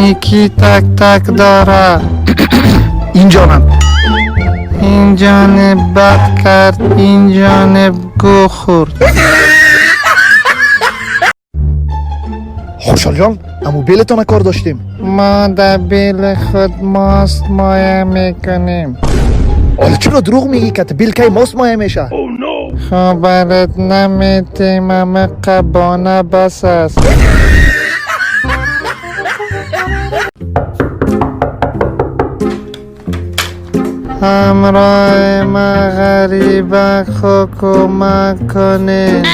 یکی تک تک داره. این جانم. این جانب بد کرد، این جانب گو خورد. خوشحال جان، امو بیلتان کار داشتیم. ما در بیل خود ماست مایه میکنیم. حالا چرا دروغ میگی که بیل کی ماست مایه میشه؟ خبرت نمیتیم، همه قبانه بس است. همراه ما غریبه حکومت کنین.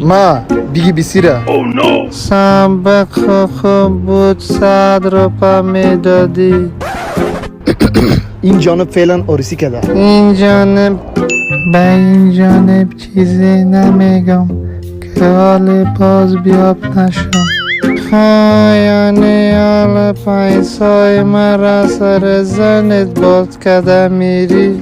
ما دیگه بسیره. سابق خوب بود، 100 روپه میدادی. این جانب فعلا آرسی کرده. این جانب به این جانب چیزی نمیگم که حال باز بیاب نشم. خایانی حال پیسای مرا سر زنت باز کده میری.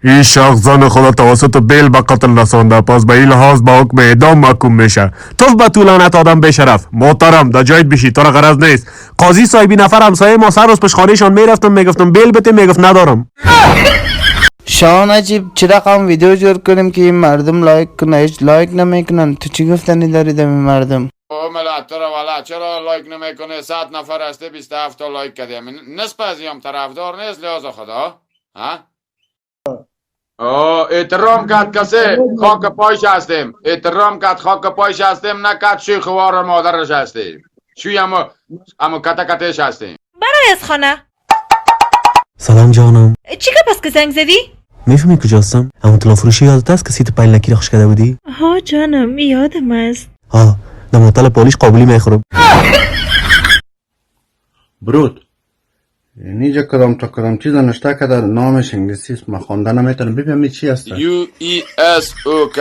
این شخص زن خدا توسط بیل به قتل رسانده، پس به این لحاظ به حکم اعدام محکوم میشه. تو به طولانت آدم بشرف محترم در جایت بشی، تو را غرض نیست. قاضی صاحبی نفر همسایه ما سر روز پیش خانهشان میرفتم میگفتم بیل بده، میگفت ندارم. شان عجیب چه رقم ویدیو جور کنیم که این مردم لایک کنه؟ هیچ لایک نمیکنن. تو چی گفتنی دارید این مردم؟ او ملت تو را ولی چرا لایک نمیکنه؟ 100 نفر هسته 27 تا لایک کردیم. نصف از هم طرفدار نیست لحاظ خدا. ها؟ احترام کرد کسی خاک پایش هستیم. احترام کرد خاک پایش هستیم، نکرد شوی خوار مادرش هستیم. شوی همو کتا کتش هستیم. برای از خانه. سلام جانم. چی که پس که زنگ زدی؟ میفهمی کجاستم؟ همون تلان فروشی یادت است که سیت پایل نکی رخش کرده بودی؟ ها جانم یادم است. ها در موتل پالیش قابلی میخورم. برود اینجا کدام تا کدام چیز نشته که در نامش انگلیسی است، من خوانده نمیتونم. ببینم چی هست. UESOK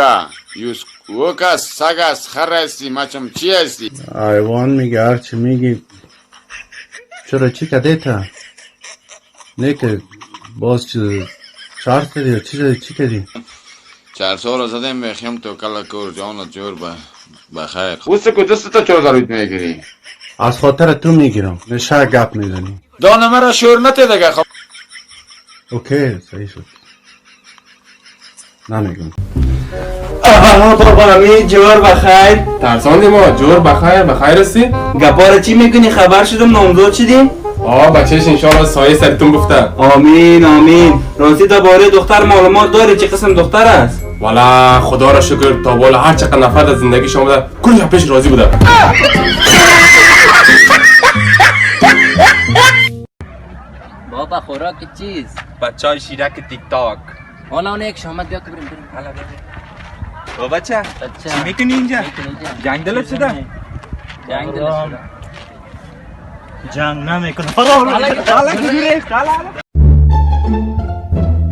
اوکا سگ است، خر هستی، مچم چی هستی؟ ایوان میگه هرچی میگی. چرا چی کده تا؟ نه که باز چیز شرط کردی یا چی کردی؟ 4 سال زدیم بخیم تو کلا کور جانت جور بخیر. اوست که دست تا چرا دارید میگیری؟ از خاطر تو میگیرم، نشه گپ میزنی. دانه مرا شور نته دیگه. خب اوکی صحیح شد، نمیگم. بابا می جور بخیر. ترساندی ما جور بخیر هستی؟ گپاره چی میکنی؟ خبر شدم نامزد شدی؟ بچهش انشاءالله سایه سرتون گفته. آمین آمین. راستی درباره دختر معلومات داری؟ چه قسم دختر است؟ والا خدا را شکر تا بالا هر چقدر نفرت از زندگی شما بوده کلش پیش راضی بوده. بابا خوراک چیز؟ بچه شیرک تیک تاک. اون یک شامت بیا که بریم. با بچه چی میکنی اینجا؟ جنگ دلت شده؟ جنگ دلت شده. جنگ نمیکنه.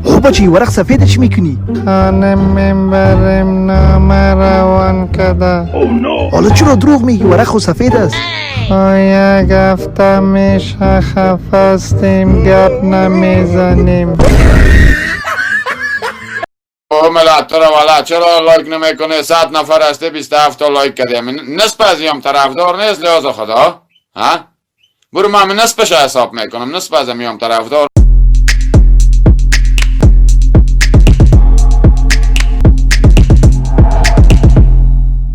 خب بچی ورق سفید چی میکنی؟ خانه میبریم نامه روان کده. حالا چرا دروغ میگی؟ ورق خو سفید است. یک هفته میشه خفستیم، گپ نمیزنیم. او ملت تو را ولی چرا لایک نمیکنه؟ 100 نفر هسته 27 تا لایک کردیم. نصف از هم طرفدار نیست لحاظ خدا. ها؟ برو من نصفش حساب میکنم، نصف از هم طرفدار.